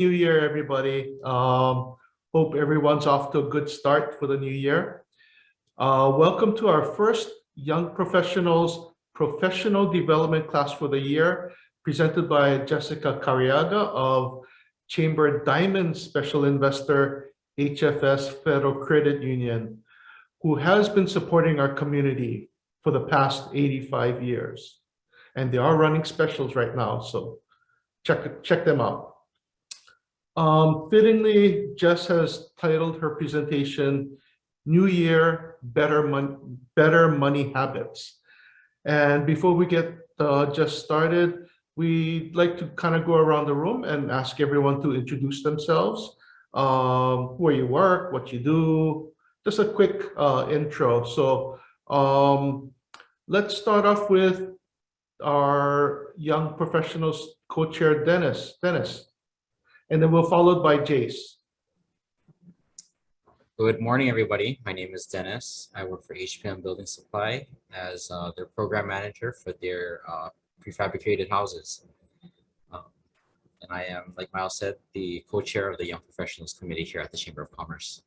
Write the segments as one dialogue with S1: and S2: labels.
S1: New Year, everybody. Hope everyone's off to a good start for the new year. Welcome to our first Young Professionals Professional Development class for the year, presented by Jessica Cariaga of Chamber Diamond Special Investor HFS Federal Credit Union, who has been supporting our community for the past 85 years. And they are running specials right now, so check them out. Fittingly, Jess has titled her presentation, New Year, Better Money Habits. And before we get just started, we'd like to kind of go around the room and ask everyone to introduce themselves, where you work, what you do, just a quick intro. So let's start off with our Young Professionals co-chair, Dennis. And then we'll followed by Jace.
S2: Good morning, everybody. My name is Dennis. I work for HPM Building Supply as their program manager for their prefabricated houses. And I am, like Miles said, the co-chair of the Young Professionals Committee here at the Chamber of Commerce.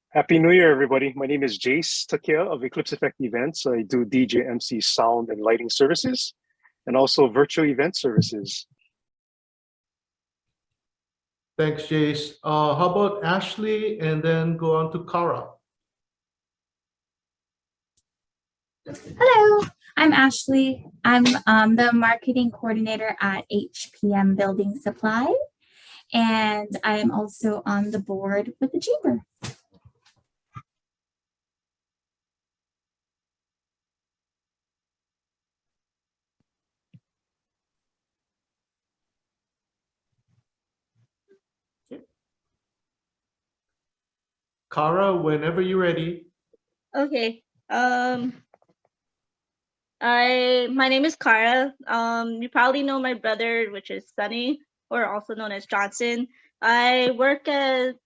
S3: Happy New Year, everybody. My name is Jace Takia of Eclipse Effect Events. I do DJ, MC, sound, and lighting services, and also virtual event services.
S1: Thanks, Jace. How about Ashley, and then go on to Cara.
S4: Hello, I'm Ashley. I'm the marketing coordinator at HPM Building Supply, and I am also on the board with the Chamber.
S1: Cara, whenever you're ready.
S5: Okay. My name is Cara. You probably know my brother, which is Sunny, or also known as Johnson. I work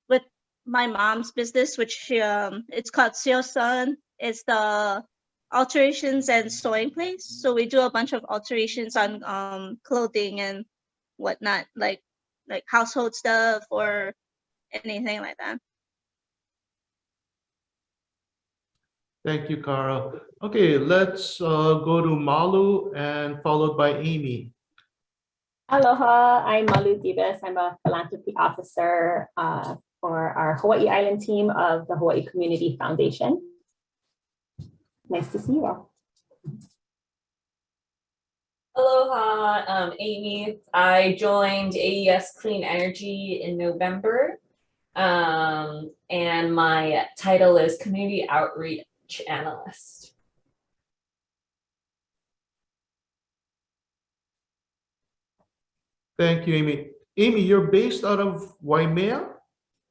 S5: with my mom's business, which it's called Sun. It's the alterations and sewing place. So we do a bunch of alterations on clothing and whatnot, like household stuff or anything like that.
S1: Thank you, Cara. Okay, let's go to Malu and followed by Amy.
S6: Aloha, I'm Malu Dibas. I'm a philanthropy officer for our Hawaii Island team of the Hawaii Community Foundation. Nice to see you all.
S7: Aloha, Amy. I joined AES Clean Energy in November, and my title is Community Outreach Analyst.
S1: Thank you, Amy. Amy, you're based out of Waimea?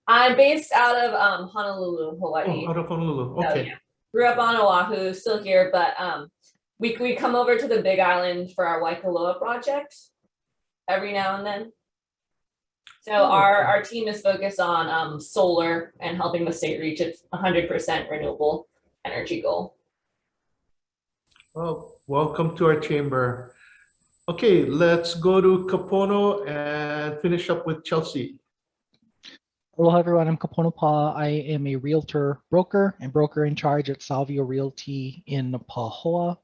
S7: I'm based out of Honolulu, Hawaii.
S1: Oh, out of Honolulu. Okay.
S7: So, yeah. Grew up on Oahu, still here, but we come over to the Big Island for our Waikoloa project every now and then. So our team is focused on solar and helping the state reach its 100% renewable energy goal.
S1: Well, welcome to our chamber. Okay, let's go to Kapono and finish up with Chelsea.
S8: Hello, everyone. I'm Kapono Pa. I am a realtor broker and broker in charge at Salvio Realty in Pahoa.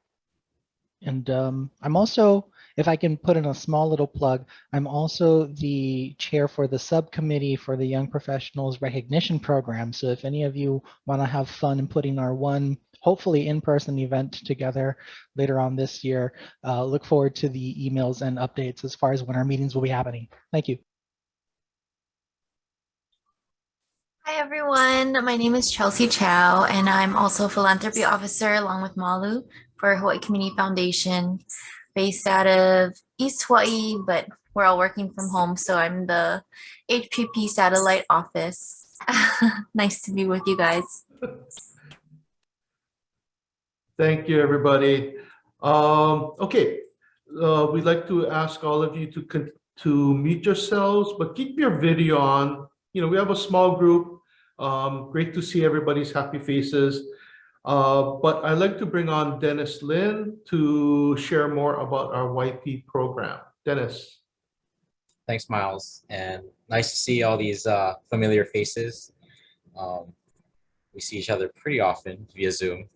S8: And I'm also, if I can put in a small little plug, I'm also the chair for the subcommittee for the Young Professionals Recognition Program. So if any of you want to have fun in putting our one, hopefully in-person event together later on this year, look forward to the emails and updates as far as when our meetings will be happening. Thank you.
S9: Hi everyone, my name is Chelsea Chow and I'm also a philanthropy officer along with Malu for Hawaii Community Foundation based out of East Hawaii, but we're all working from home, so I'm the HPP satellite office. Nice to be with you guys.
S1: Thank you, everybody. Okay, we'd like to ask all of you to mute yourselves, but keep your video on. You know, we have a small group. Great to see everybody's happy faces. But I'd like to bring on Dennis Lin to share more about our YP program. Dennis.
S2: Thanks, Miles, and nice to see all these familiar faces. Um, we see each other pretty often via Zoom.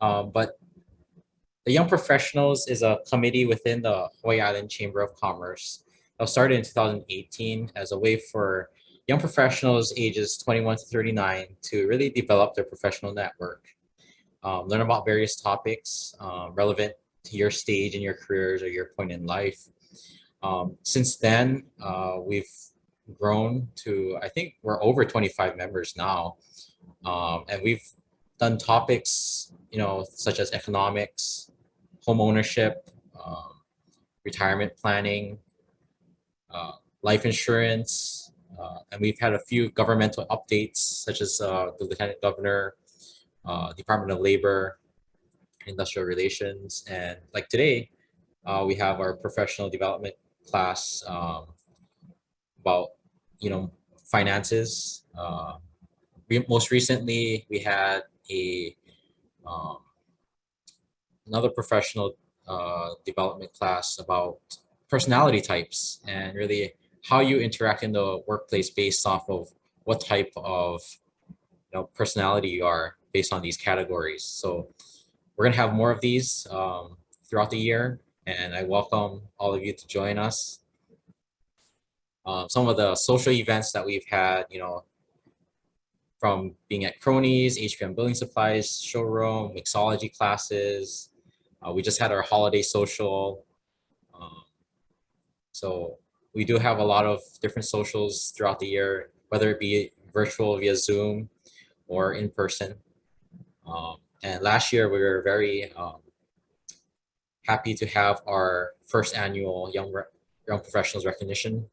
S2: But the Young Professionals is a committee within the Hawaii Island Chamber of Commerce. It was started in 2018 as a way for young professionals ages 21 to 39 to really develop their professional network, learn about various topics relevant to your stage in your careers or your point in life. Since then, we've grown to, I think we're over 25 members now. And we've done topics, such as economics, home ownership, retirement planning, life insurance, and we've had a few governmental updates, such as the Lieutenant Governor, Department of Labor, Industrial Relations, and like today, we have our professional development class about finances. Most recently, we had another professional development class about personality types and really how you interact in the workplace based off of what type of personality you are based on these categories. So we're gonna have more of these throughout the year, and I welcome all of you to join us. Some of the social events that we've had, from being at Cronies, HPM Building Supplies showroom, mixology classes. We just had our holiday social. So we do have a lot of different socials throughout the year, whether it be virtual via Zoom or in person. And last year we were very happy to have our first annual Young Professionals Recognition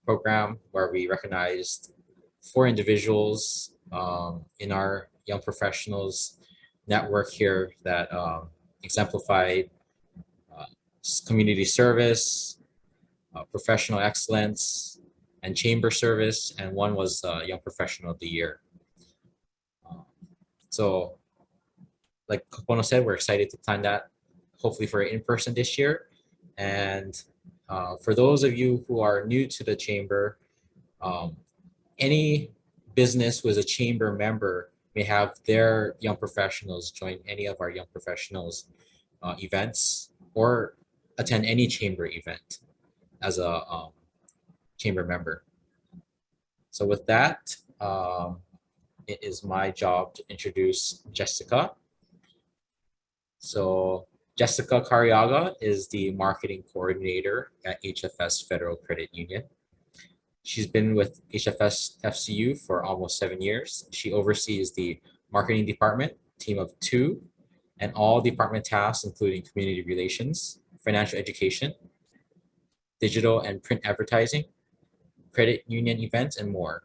S2: program, where we recognized 4 individuals in our Young Professionals network here that exemplified community service, professional excellence, and chamber service, and one was Young Professional of the Year. So like Kapono said, we're excited to plan that hopefully for in-person this year. And for those of you who are new to the chamber, any business who is a chamber member may have their young professionals join any of our young professionals events or attend any chamber event as a chamber member. So with that, it is my job to introduce Jessica. So Jessica Cariaga is the marketing coordinator at HFS Federal Credit Union. She's been with HFS FCU for almost 7 years. She oversees the marketing department, team of 2, and all department tasks, including community relations, financial education, digital and print advertising, credit union events, and more.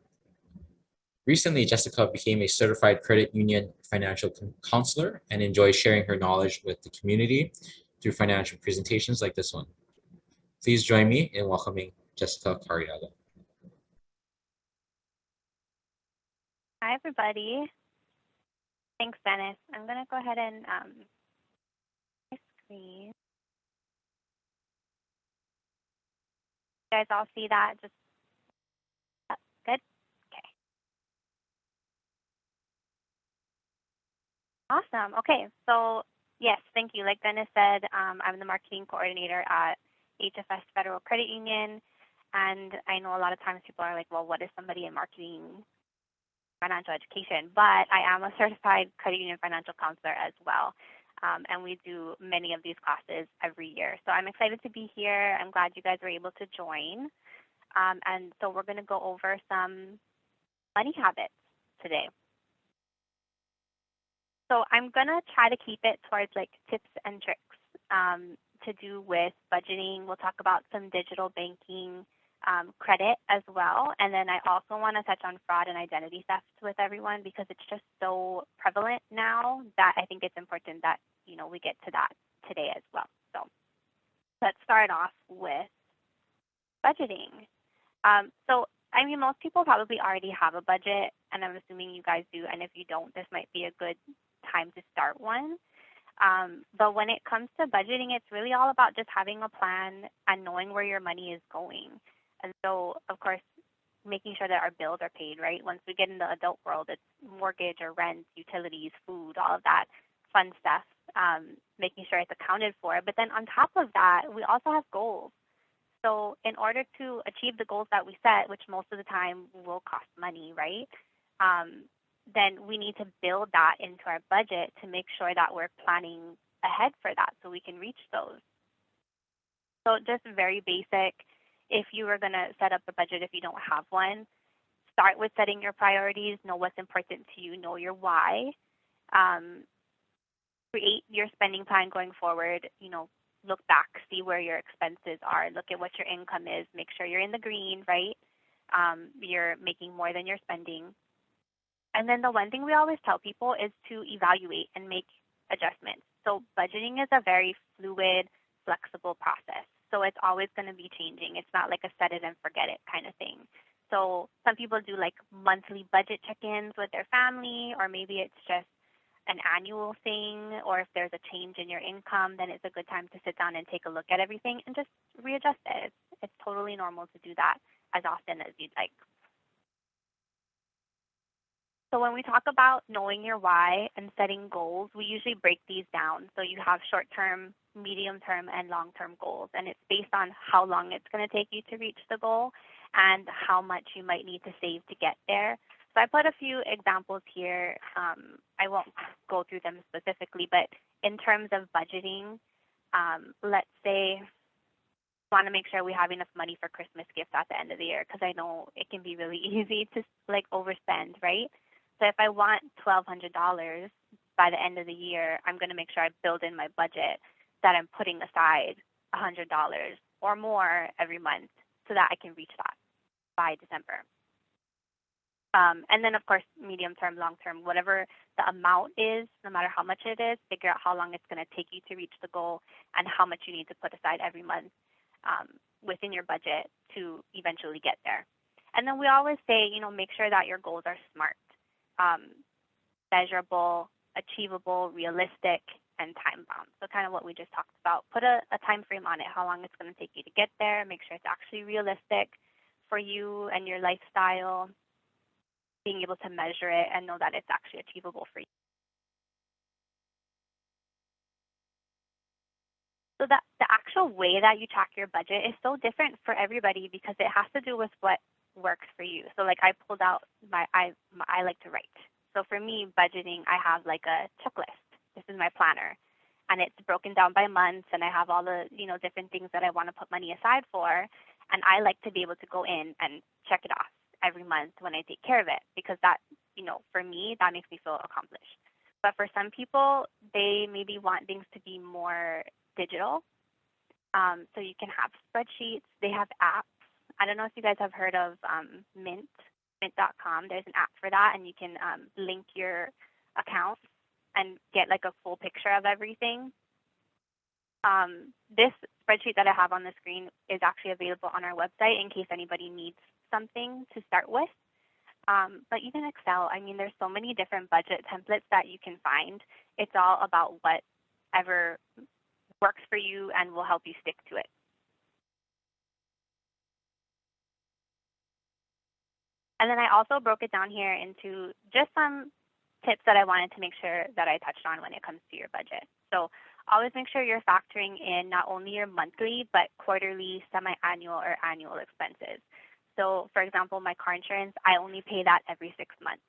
S2: Recently, Jessica became a certified credit union financial counselor and enjoys sharing her knowledge with the community through financial presentations like this one. Please join me in welcoming Jessica Cariado.
S10: Hi, everybody. Thanks, Dennis. I'm going to go ahead and my screen. You guys all see that? Just good? Okay. Awesome. Okay. So, yes, thank you. Like Dennis said, I'm the marketing coordinator at HFS Federal Credit Union. And I know a lot of times people are like, well, what is somebody in marketing financial education? But I am a certified credit union financial counselor as well. And we do many of these classes every year. So I'm excited to be here. I'm glad you guys were able to join. And so we're going to go over some money habits today. So I'm going to try to keep it towards like tips and tricks to do with budgeting. We'll talk about some digital banking, credit as well. And then I also want to touch on fraud and identity theft with everyone because it's just so prevalent now that I think it's important that, we get to that today as well. So let's start off with budgeting. So, I mean, most people probably already have a budget and I'm assuming you guys do. And if you don't, this might be a good time to start one. But when it comes to budgeting, it's really all about just having a plan and knowing where your money is going. And so, of course, making sure that our bills are paid, right? Once we get in the adult world, it's mortgage or rent, utilities, food, all of that fun stuff, making sure it's accounted for. But then on top of that, we also have goals. So in order to achieve the goals that we set, which most of the time will cost money, right? Then we need to build that into our budget to make sure that we're planning ahead for that so we can reach those. So just very basic, if you were going to set up a budget, if you don't have one, start with setting your priorities, know what's important to you, know your why, create your spending plan going forward, look back, see where your expenses are, look at what your income is, make sure you're in the green, right? You're making more than you're spending. And then the one thing we always tell people is to evaluate and make adjustments. So budgeting is a very fluid, flexible process. So it's always going to be changing. It's not like a set it and forget it kind of thing. So some people do like monthly budget check-ins with their family, or maybe it's just an annual thing, or if there's a change in your income, then it's a good time to sit down and take a look at everything and just readjust it. It's totally normal to do that as often as you'd like. So when we talk about knowing your why and setting goals, we usually break these down. So you have short-term, medium-term, and long-term goals, and it's based on how long it's going to take you to reach the goal and how much you might need to save to get there. So I put a few examples here. I won't go through them specifically, but in terms of budgeting, let's say we want to make sure we have enough money for Christmas gifts at the end of the year, because I know it can be really easy to like overspend, right? So if I want $1,200 by the end of the year, I'm going to make sure I build in my budget that I'm putting aside $100 or more every month so that I can reach that by December. And then, of course, medium term, long term, whatever the amount is, no matter how much it is, figure out how long it's going to take you to reach the goal and how much you need to put aside every month within your budget to eventually get there. And then we always say, make sure that your goals are SMART, measurable, achievable, realistic, and time bound. So kind of what we just talked about. Put a time frame on it, how long it's going to take you to get there. Make sure it's actually realistic for you and your lifestyle, being able to measure it and know that it's actually achievable for you. So that the actual way that you track your budget is so different for everybody because it has to do with what works for you. So like I pulled out I like to write. So for me, budgeting, I have like a checklist. This is my planner, and it's broken down by months, and I have all the different things that I want to put money aside for, and I like to be able to go in and check it off every month when I take care of it, because that, for me, that makes me feel accomplished. But for some people, they maybe want things to be more digital. So you can have spreadsheets. They have apps. I don't know if you guys have heard of mint.com. There's an app for that, and you can link your account and get like a full picture of everything. This spreadsheet that I have on the screen is actually available on our website in case anybody needs something to start with. But even Excel, I mean, there's so many different budget templates that you can find. It's all about whatever works for you and will help you stick to it. And then I also broke it down here into just some tips that I wanted to make sure that I touched on when it comes to your budget. So always make sure you're factoring in not only your monthly, but quarterly, semi-annual, or annual expenses. So for example, my car insurance, I only pay that every 6 months.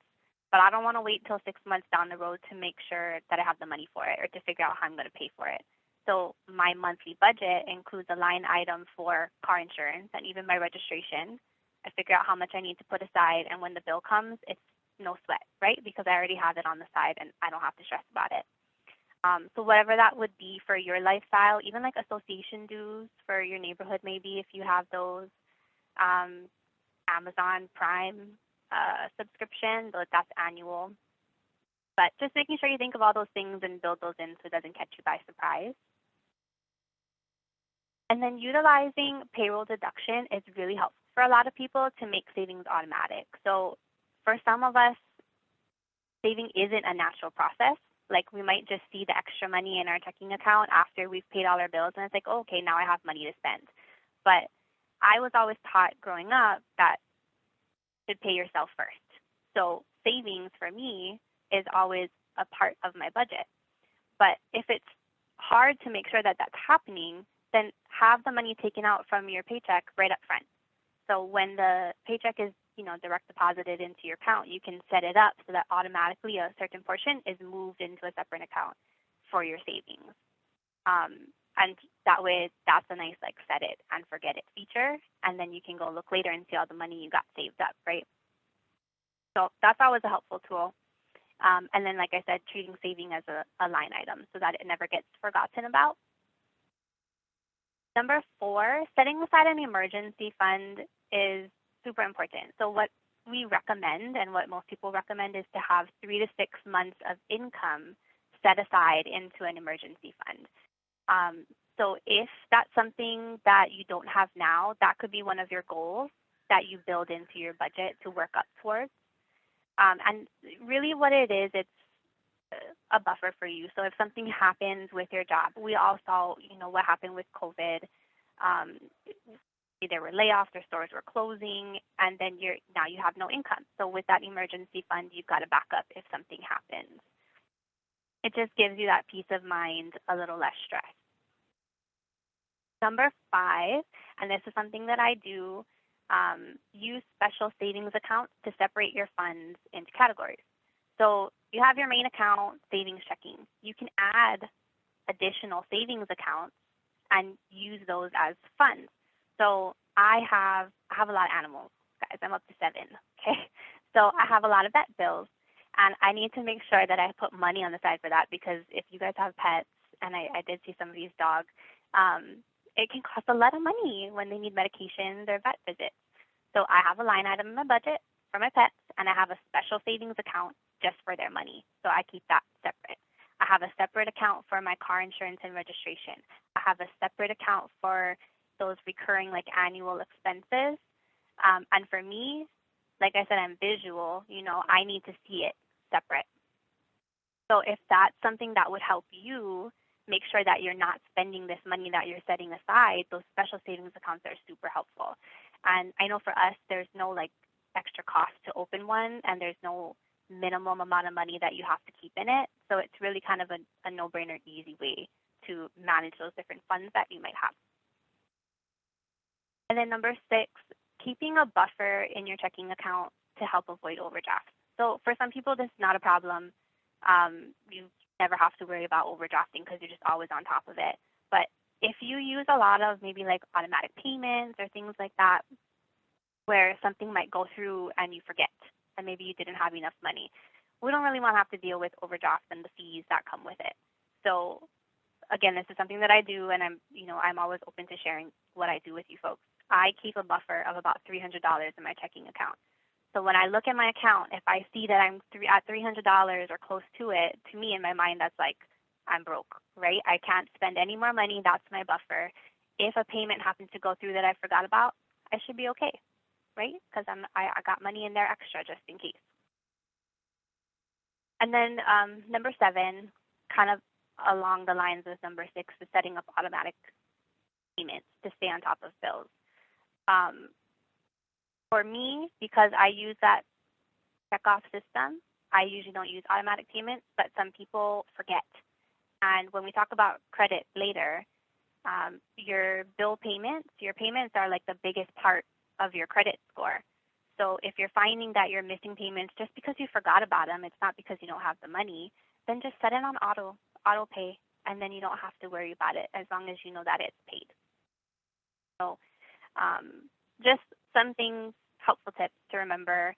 S10: But I don't want to wait till 6 months down the road to make sure that I have the money for it or to figure out how I'm going to pay for it. So my monthly budget includes a line item for car insurance and even my registration. I figure out how much I need to put aside, and when the bill comes, it's no sweat, right? Because I already have it on the side and I don't have to stress about it. So whatever that would be for your lifestyle, even like association dues for your neighborhood, maybe if you have those, Amazon Prime subscription, though that's annual. But just making sure you think of all those things and build those in so it doesn't catch you by surprise. And then utilizing payroll deduction is really helpful for a lot of people to make savings automatic. So for some of us, saving isn't a natural process. Like we might just see the extra money in our checking account after we've paid all our bills, and it's like, oh, okay, now I have money to spend. But I was always taught growing up that you should pay yourself first. So savings for me is always a part of my budget. But if it's hard to make sure that that's happening, then have the money taken out from your paycheck right up front. So when the paycheck is, direct deposited into your account, you can set it up so that automatically a certain portion is moved into a separate account for your savings. And that way, that's a nice like set it and forget it feature. And then you can go look later and see all the money you got saved up, right? So that's always a helpful tool. And then, like I said, treating saving as a line item so that it never gets forgotten about. Number 4, setting aside an emergency fund is super important. So what we recommend and what most people recommend is to have 3 to 6 months of income set aside into an emergency fund. So if that's something that you don't have now, that could be one of your goals that you build into your budget to work up towards. And really what it is, it's a buffer for you. So if something happens with your job, we all saw, what happened with COVID. There were layoffs or stores were closing, and then now you have no income. So with that emergency fund, you've got a backup if something happens. It just gives you that peace of mind, a little less stress. Number 5, and this is something that I do, use special savings accounts to separate your funds into categories. So you have your main account, savings, checking. You can add additional savings accounts and use those as funds. So I have a lot of animals, guys. I'm up to 7. Okay, so I have a lot of vet bills, and I need to make sure that I put money on the side for that, because if you guys have pets, and I did see some of these dogs, it can cost a lot of money when they need medications or vet visits. So I have a line item in my budget for my pets, and I have a special savings account just for their money. So I keep that separate. I have a separate account for my car insurance and registration. I have a separate account for those recurring like annual expenses. And for me, like I said, I'm visual, I need to see it separate. So if that's something that would help you make sure that you're not spending this money that you're setting aside, those special savings accounts are super helpful. And I know for us, there's no like extra cost to open one, and there's no minimum amount of money that you have to keep in it. So it's really kind of a no-brainer, easy way to manage those different funds that you might have. And then number 6, keeping a buffer in your checking account to help avoid overdrafts. So for some people, this is not a problem. You never have to worry about overdrafting because you're just always on top of it. But if you use a lot of maybe like automatic payments or things like that, where something might go through and you forget, and maybe you didn't have enough money, we don't really want to have to deal with overdrafts and the fees that come with it. So again, this is something that I do, and I'm always open to sharing what I do with you folks. I keep a buffer of about $300 in my checking account. So when I look at my account, if I see that I'm at $300 or close to it, to me in my mind, that's like I'm broke, right? I can't spend any more money. That's my buffer. If a payment happens to go through that I forgot about, I should be okay, right? Because I got money in there extra just in case. And then number 7, kind of along the lines of number 6, is setting up automatic payments to stay on top of bills. For me, because I use that checkoff system, I usually don't use automatic payments, but some people forget. And when we talk about credit later, your payments are like the biggest part of your credit score. So if you're finding that you're missing payments just because you forgot about them, it's not because you don't have the money, then just set it on auto pay, and then you don't have to worry about it as long as you know that it's paid. So just some things, helpful tips to remember.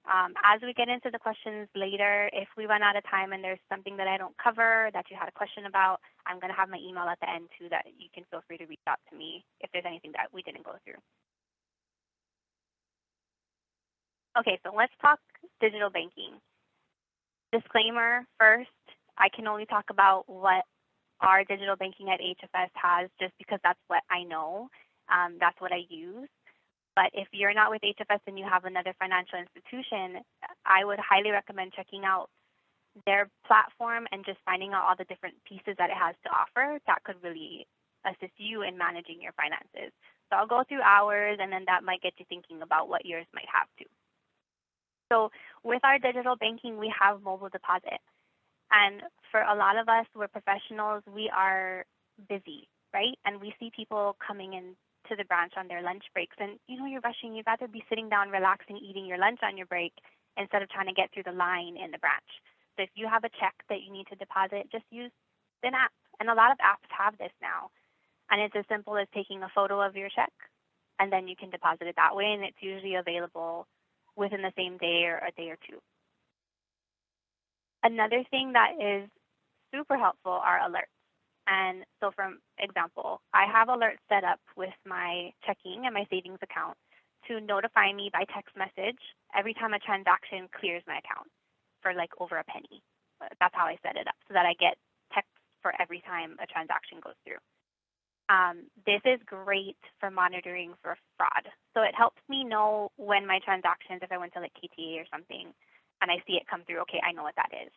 S10: As we get into the questions later, if we run out of time and there's something that I don't cover that you had a question about, I'm going to have my email at the end too, that you can feel free to reach out to me if there's anything that we didn't go through. Okay, so let's talk digital banking. Disclaimer first, I can only talk about what our digital banking at HFS has just because that's what I know. That's what I use. But if you're not with HFS and you have another financial institution, I would highly recommend checking out their platform and just finding out all the different pieces that it has to offer that could really assist you in managing your finances. So I'll go through ours, and then that might get you thinking about what yours might have too. So with our digital banking, we have mobile deposit. And for a lot of us, we're professionals, we are busy, right? And we see people coming in to the branch on their lunch breaks, and you're rushing. You'd rather be sitting down, relaxing, eating your lunch on your break instead of trying to get through the line in the branch. So if you have a check that you need to deposit, just use an app. And a lot of apps have this now. And it's as simple as taking a photo of your check, and then you can deposit it that way, and it's usually available within the same day or a day or two. Another thing that is super helpful are alerts. And so, for example, I have alerts set up with my checking and my savings account to notify me by text message every time a transaction clears my account for like over a penny. That's how I set it up, so that I get text for every time a transaction goes through. This is great for monitoring for fraud. So it helps me know when my transactions, if I went to like KTA or something, and I see it come through, okay, I know what that is.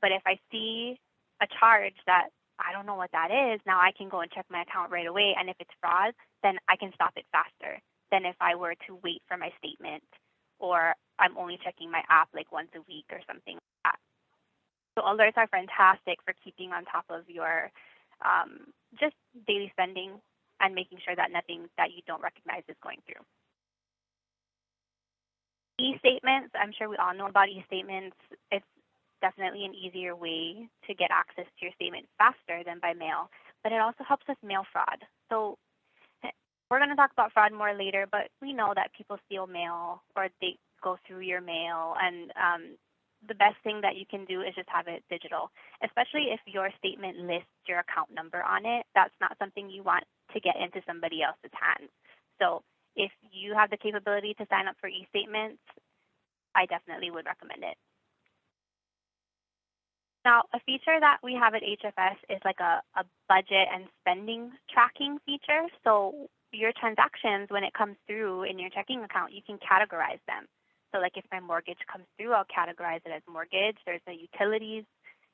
S10: But if I see a charge that I don't know what that is, now I can go and check my account right away. And if it's fraud, then I can stop it faster than if I were to wait for my statement, or I'm only checking my app like once a week or something like that. So alerts are fantastic for keeping on top of your just daily spending and making sure that nothing that you don't recognize is going through. E-statements, I'm sure we all know about e-statements. It's definitely an easier way to get access to your statement faster than by mail, but it also helps us mail fraud. So we're going to talk about fraud more later, but we know that people steal mail or they go through your mail, and the best thing that you can do is just have it digital, especially if your statement lists your account number on it. That's not something you want to get into somebody else's hands. So if you have the capability to sign up for e-statements, I definitely would recommend it. Now, a feature that we have at HFS is like a budget and spending tracking feature. So your transactions, when it comes through in your checking account, you can categorize them. So like if my mortgage comes through, I'll categorize it as mortgage. There's a utilities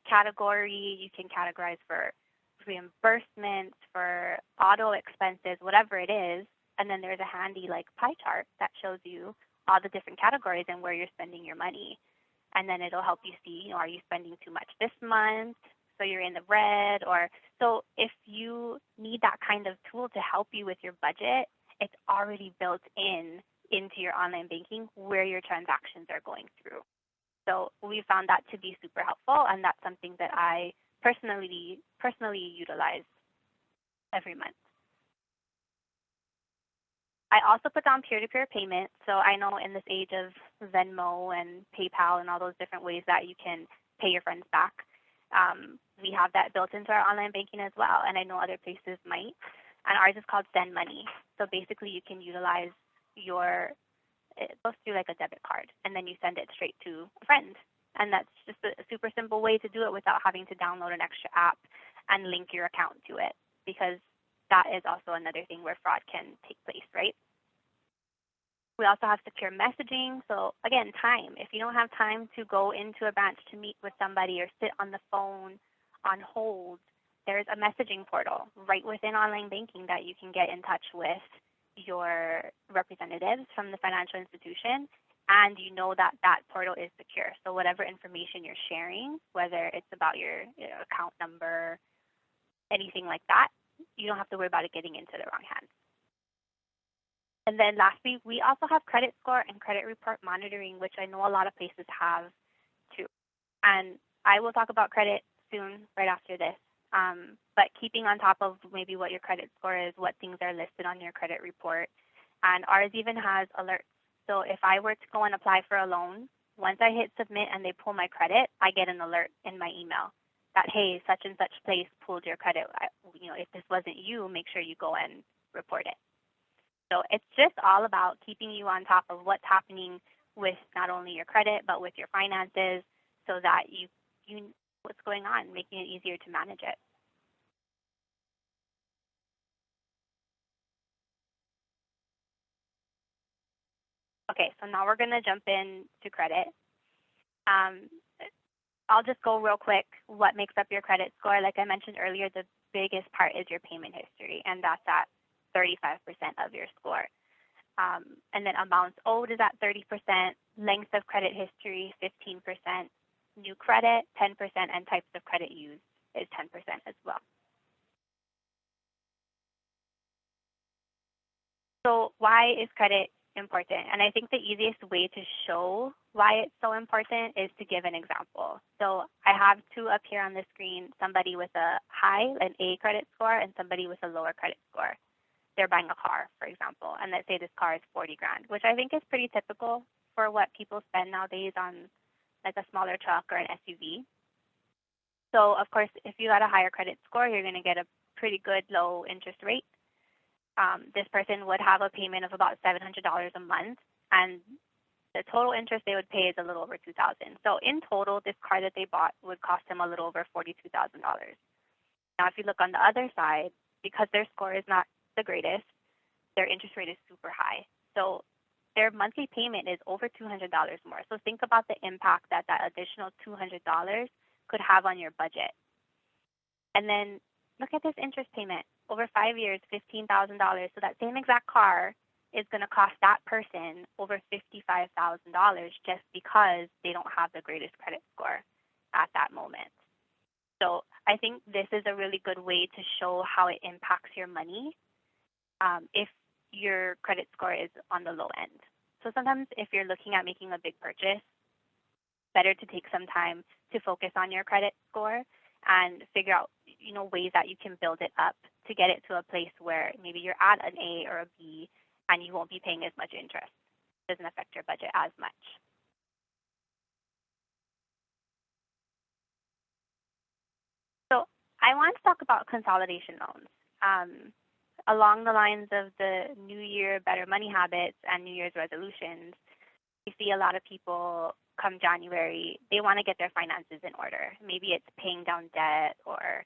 S10: category. You can categorize for reimbursements, for auto expenses, whatever it is. And then there's a handy like pie chart that shows you all the different categories and where you're spending your money. And then it'll help you see, are you spending too much this month? So you're in the red. Or so if you need that kind of tool to help you with your budget, it's already built into your online banking where your transactions are going through. So we found that to be super helpful, and that's something that I personally utilize every month. I also put down peer-to-peer payments. So I know in this age of Venmo and PayPal and all those different ways that you can pay your friends back, we have that built into our online banking as well. And I know other places might. And ours is called Send Money. So basically you can utilize it goes through like a debit card, and then you send it straight to a friend. And that's just a super simple way to do it without having to download an extra app and link your account to it, because that is also another thing where fraud can take place, right? We also have secure messaging. So again, time. If you don't have time to go into a branch to meet with somebody or sit on the phone on hold, there's a messaging portal right within online banking that you can get in touch with your representatives from the financial institution, and you know that that portal is secure. So whatever information you're sharing, whether it's about your account number, anything like that, you don't have to worry about it getting into the wrong hands. And then lastly, we also have credit score and credit report monitoring, which I know a lot of places have too. And I will talk about credit soon, right after this. But keeping on top of maybe what your credit score is, what things are listed on your credit report. And ours even has alerts. So if I were to go and apply for a loan, once I hit submit and they pull my credit, I get an alert in my email that, hey, such and such place pulled your credit. If this wasn't you, make sure you go and report it. So it's just all about keeping you on top of what's happening with not only your credit, but with your finances, so that you know what's going on, making it easier to manage it. Okay, so now we're going to jump into credit. I'll just go real quick. What makes up your credit score? Like I mentioned earlier, the biggest part is your payment history, and that's at 35% of your score. And then amounts owed is at 30%, length of credit history 15%, new credit 10%, and types of credit used is 10% as well. So why is credit important? And I think the easiest way to show why it's so important is to give an example. So I have two up here on the screen, somebody with a high, an A credit score, and somebody with a lower credit score. They're buying a car, for example, and let's say this car is 40 grand, which I think is pretty typical for what people spend nowadays on like a smaller truck or an SUV. So of course, if you got a higher credit score, you're going to get a pretty good low interest rate. This person would have a payment of about $700 a month, and the total interest they would pay is a little over $2,000. So in total, this car that they bought would cost them a little over $42,000. Now, if you look on the other side, because their score is not the greatest, their interest rate is super high. So their monthly payment is over $200 more. So think about the impact that that additional $200 could have on your budget. And then look at this interest payment. Over 5 years, $15,000. So that same exact car is going to cost that person over $55,000 just because they don't have the greatest credit score at that moment. So I think this is a really good way to show how it impacts your money if your credit score is on the low end. So sometimes if you're looking at making a big purchase, better to take some time to focus on your credit score and figure out, ways that you can build it up to get it to a place where maybe you're at an A or a B and you won't be paying as much interest. It doesn't affect your budget as much. So I want to talk about consolidation loans. Along the lines of the New Year better money habits and New Year's resolutions, we see a lot of people come January, they want to get their finances in order. Maybe it's paying down debt or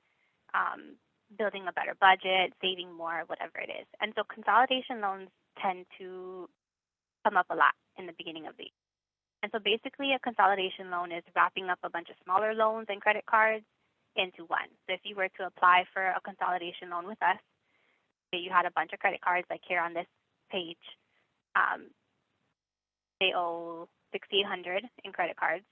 S10: building a better budget, saving more, whatever it is. And so consolidation loans tend to come up a lot in the beginning of the year. And so basically a consolidation loan is wrapping up a bunch of smaller loans and credit cards into one. So if you were to apply for a consolidation loan with us, say you had a bunch of credit cards like here on this page, they owe $6,800 in credit cards.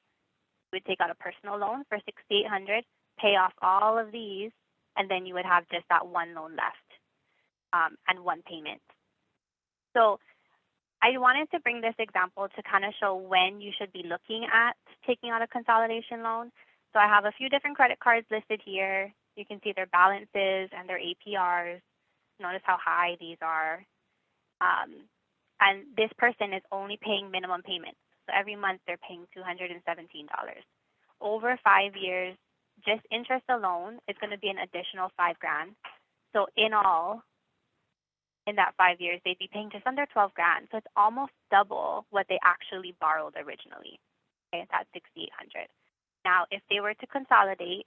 S10: You would take out a personal loan for $6,800, pay off all of these, and then you would have just that one loan left and one payment. So I wanted to bring this example to kind of show when you should be looking at taking out a consolidation loan. So I have a few different credit cards listed here. You can see their balances and their APRs. Notice how high these are. And this person is only paying minimum payments. So every month they're paying $217. Over 5 years, just interest alone is going to be an additional $5 grand. So in all, in that 5 years, they'd be paying just under $12 grand. So it's almost double what they actually borrowed originally. Okay, that's $6,800. Now, if they were to consolidate,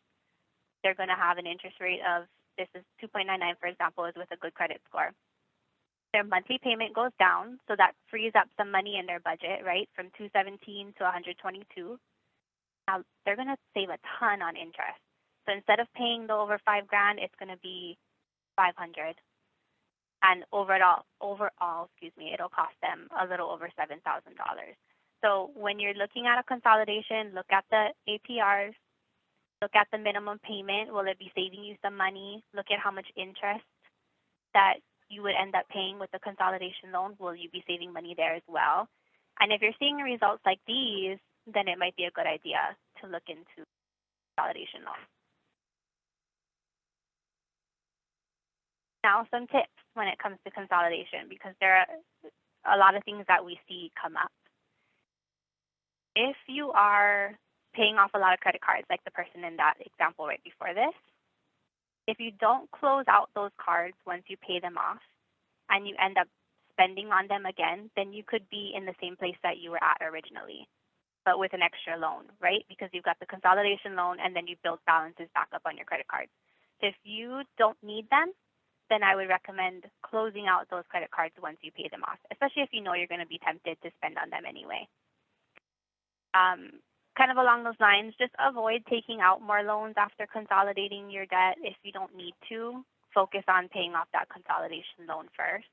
S10: they're going to have an interest rate of, this is 2.99, for example, is with a good credit score. Their monthly payment goes down, so that frees up some money in their budget, right, from $217 to $122. Now, they're going to save a ton on interest. So instead of paying the over $5 grand, it's going to be $500. And overall, it'll cost them a little over $7,000. So when you're looking at a consolidation, look at the APRs, look at the minimum payment. Will it be saving you some money? Look at how much interest that you would end up paying with the consolidation loan. Will you be saving money there as well? And if you're seeing results like these, then it might be a good idea to look into consolidation loans. Now, some tips when it comes to consolidation, because there are a lot of things that we see come up. If you are paying off a lot of credit cards, like the person in that example right before this, if you don't close out those cards once you pay them off and you end up spending on them again, then you could be in the same place that you were at originally, but with an extra loan, right? Because you've got the consolidation loan and then you build balances back up on your credit cards. So if you don't need them, then I would recommend closing out those credit cards once you pay them off, especially if you know you're going to be tempted to spend on them anyway. kind of along those lines, just avoid taking out more loans after consolidating your debt if you don't need to. Focus on paying off that consolidation loan first.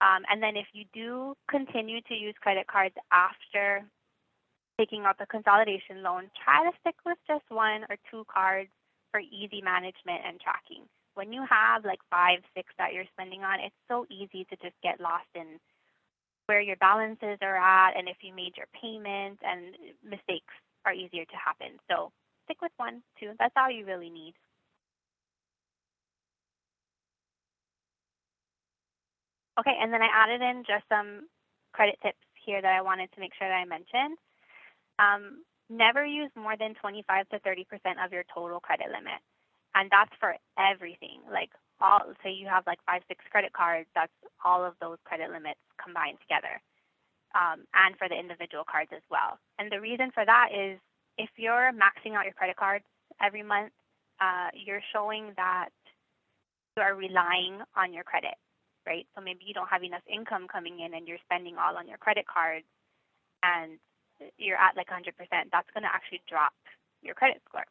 S10: And then if you do continue to use credit cards after taking out the consolidation loan, try to stick with just 1 or 2 cards for easy management and tracking. When you have like 5, 6 that you're spending on, it's so easy to just get lost in where your balances are at and if you made your payments, and mistakes are easier to happen. So stick with 1, 2. That's all you really need. Okay, and then I added in just some credit tips here that I wanted to make sure that I mentioned. Never use more than 25 to 30% of your total credit limit. And that's for everything. Like say you have like 5, 6 credit cards, that's all of those credit limits combined together. And for the individual cards as well. And the reason for that is if you're maxing out your credit cards every month, you're showing that you are relying on your credit, right? So maybe you don't have enough income coming in and you're spending all on your credit cards and you're at like 100%. That's going to actually drop your credit score.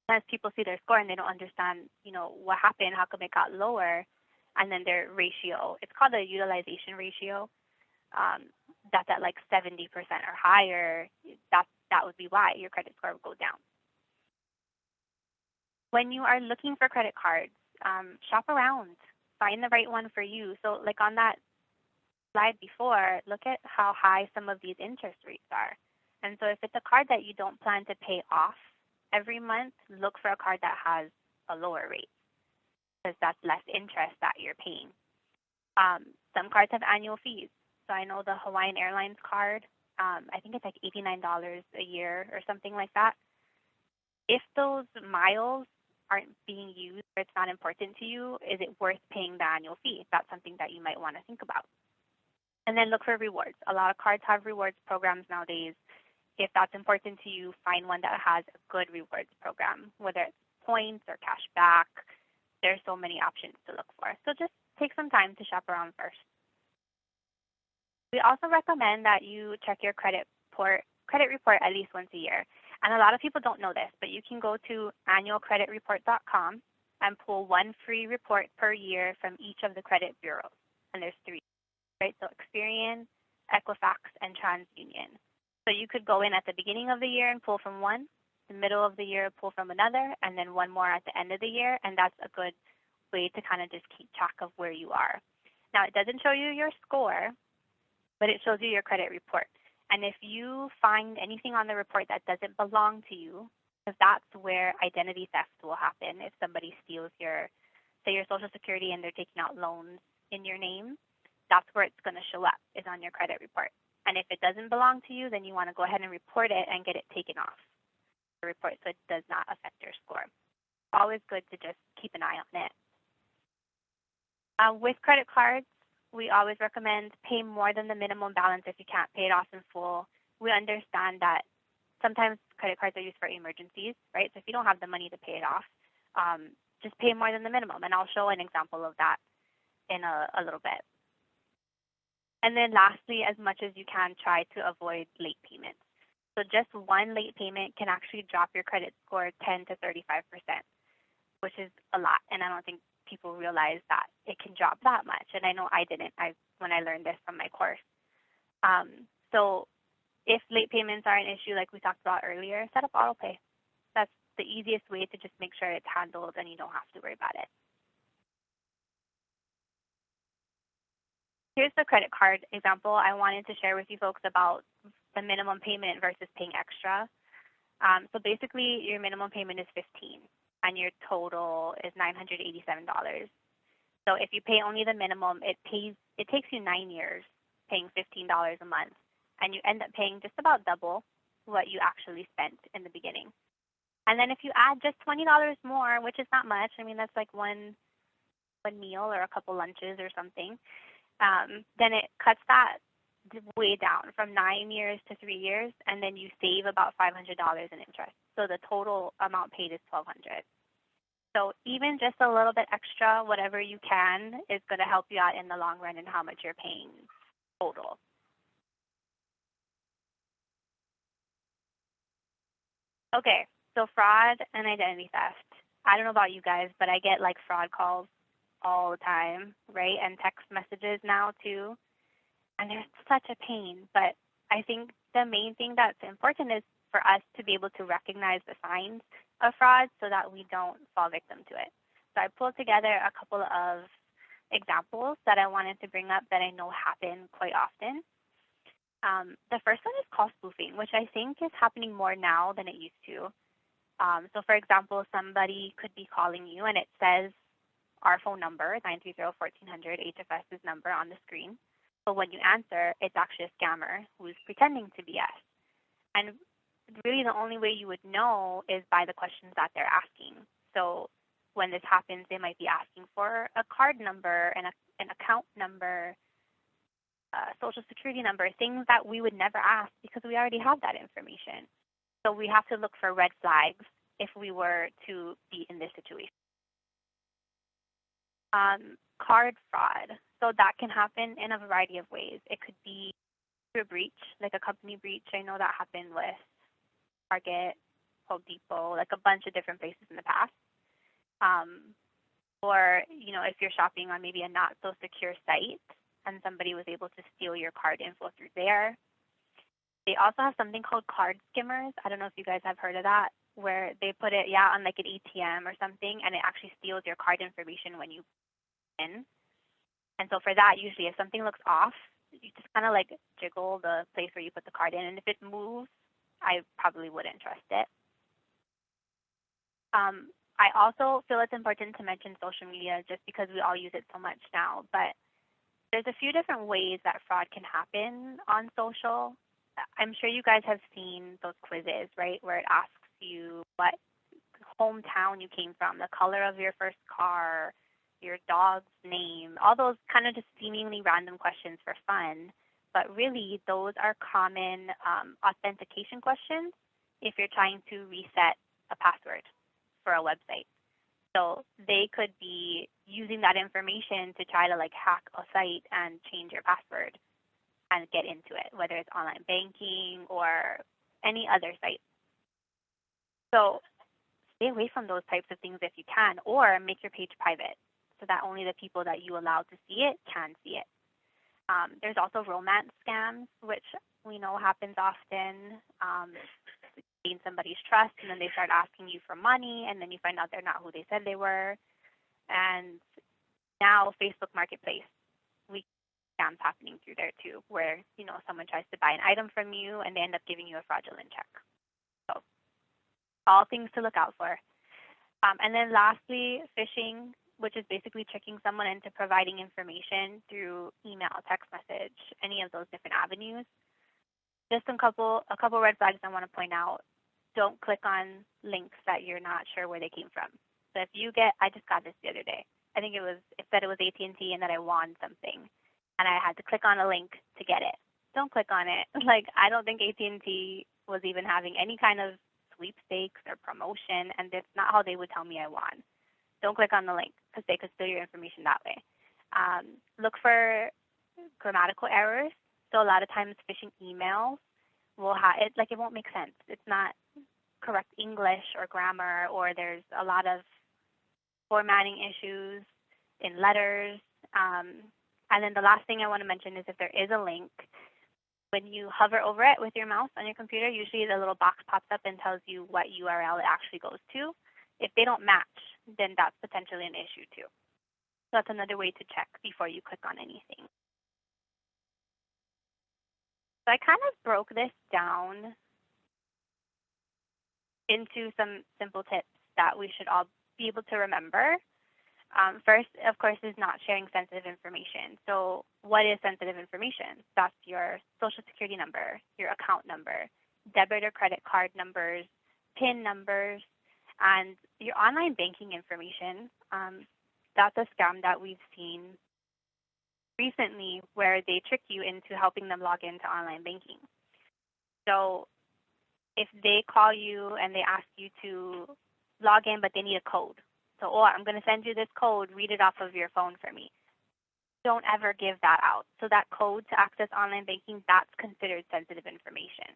S10: As people see their score and they don't understand, what happened, how come it got lower, and then their ratio, it's called the utilization ratio, that's at like 70% or higher, that would be why your credit score would go down. When you are looking for credit cards, shop around, find the right one for you. So like on that slide before, look at how high some of these interest rates are. And so if it's a card that you don't plan to pay off every month, look for a card that has a lower rate because that's less interest that you're paying. Some cards have annual fees. So I know the Hawaiian Airlines card, I think it's like $89 a year or something like that. If those miles aren't being used or it's not important to you, is it worth paying the annual fee? That's something that you might want to think about. And then look for rewards. A lot of cards have rewards programs nowadays. If that's important to you, find one that has a good rewards program, whether it's points or cash back. There's so many options to look for. So just take some time to shop around first. We also recommend that you check your credit report at least once a year. And a lot of people don't know this, but you can go to annualcreditreport.com and pull 1 free report per year from each of the credit bureaus. And there's 3, right? So Experian, Equifax, and TransUnion. So you could go in at the beginning of the year and pull from one, the middle of the year pull from another, and then one more at the end of the year. And that's a good way to kind of just keep track of where you are. Now, it doesn't show you your score, but it shows you your credit report. And if you find anything on the report that doesn't belong to you, because that's where identity theft will happen. If somebody steals your Social Security and they're taking out loans in your name, that's where it's going to show up, is on your credit report. And if it doesn't belong to you, then you want to go ahead and report it and get it taken off the report so it does not affect your score. It's always good to just keep an eye on it. With credit cards, we always recommend pay more than the minimum balance if you can't pay it off in full. We understand that sometimes credit cards are used for emergencies, right? So if you don't have the money to pay it off, just pay more than the minimum. And I'll show an example of that in a little bit. And then lastly, as much as you can, try to avoid late payments. So just one late payment can actually drop your credit score 10 to 35%, which is a lot. And I don't think people realize that it can drop that much. And I know I didn't when I learned this from my course. So if late payments are an issue, like we talked about earlier, set up auto pay. That's the easiest way to just make sure it's handled and you don't have to worry about it. Here's the credit card example I wanted to share with you folks about the minimum payment versus paying extra. So basically, your minimum payment is $15 and your total is $987. So if you pay only the minimum, it takes you 9 years paying $15 a month, and you end up paying just about double what you actually spent in the beginning. And then if you add just $20 more, which is not much, I mean, that's like one meal or a couple lunches or something, then it cuts that way down from 9 years to 3 years, and then you save about $500 in interest. So the total amount paid is $1,200. So even just a little bit extra, whatever you can, is going to help you out in the long run in how much you're paying total. Okay, so fraud and identity theft. I don't know about you guys, but I get like fraud calls all the time, right? And text messages now too. And they're such a pain. But I think the main thing that's important is for us to be able to recognize the signs of fraud so that we don't fall victim to it. So I pulled together a couple of examples that I wanted to bring up that I know happen quite often. The first one is call spoofing, which I think is happening more now than it used to. So for example, somebody could be calling you and it says our phone number, 930-1400, HFS's number on the screen. But when you answer, it's actually a scammer who's pretending to be us. And really the only way you would know is by the questions that they're asking. So when this happens, they might be asking for a card number and an account number, social security number, things that we would never ask because we already have that information. So we have to look for red flags if we were to be in this situation. Card fraud. So that can happen in a variety of ways. It could be through a breach, like a company breach. I know that happened with Target, Home Depot, like a bunch of different places in the past. Or, you know, if you're shopping on maybe a not so secure site and somebody was able to steal your card info through there. They also have something called card skimmers. I don't know if you guys have heard of that, where they put it, on like an ATM or something, and it actually steals your card information when you put in. And so for that, usually if something looks off, you just kind of like jiggle the place where you put the card in. And if it moves, I probably wouldn't trust it. I also feel it's important to mention social media just because we all use it so much now. But there's a few different ways that fraud can happen on social. I'm sure you guys have seen those quizzes, right, where it asks you what hometown you came from, the color of your first car, your dog's name, all those kind of just seemingly random questions for fun. But really, those are common authentication questions if you're trying to reset a password for a website. So they could be using that information to try to like hack a site and change your password and get into it, whether it's online banking or any other site. So stay away from those types of things if you can, or make your page private so that only the people that you allow to see it can see it. There's also romance scams, which we know happens often. Gain somebody's trust, and then they start asking you for money, and then you find out they're not who they said they were. And now Facebook Marketplace, we scams happening through there too, where someone tries to buy an item from you, and they end up giving you a fraudulent check. So all things to look out for. And then lastly, phishing, which is basically tricking someone into providing information through email, text message, any of those different avenues. Just a couple red flags I want to point out. Don't click on links that you're not sure where they came from. So if you I just got this the other day. I think it said it was AT&T and that I won something, and I had to click on a link to get it. Don't click on it. Like, I don't think AT&T was even having any kind of sweepstakes or promotion, and that's not how they would tell me I won. Don't click on the link because they could steal your information that way. Look for grammatical errors. So a lot of times phishing emails will have it, like it won't make sense. It's not correct English or grammar, or there's a lot of formatting issues in letters. And then the last thing I want to mention is if there is a link, when you hover over it with your mouse on your computer, usually the little box pops up and tells you what URL it actually goes to. If they don't match, then that's potentially an issue too. So that's another way to check before you click on anything. So I kind of broke this down into some simple tips that we should all be able to remember. First, of course, is not sharing sensitive information. So what is sensitive information? That's your social security number, your account number, debit or credit card numbers, PIN numbers, and your online banking information. That's a scam that we've seen recently where they trick you into helping them log into online banking. So if they call you and they ask you to log in, but they need a code. So, I'm going to send you this code, read it off of your phone for me. Don't ever give that out. So that code to access online banking, that's considered sensitive information.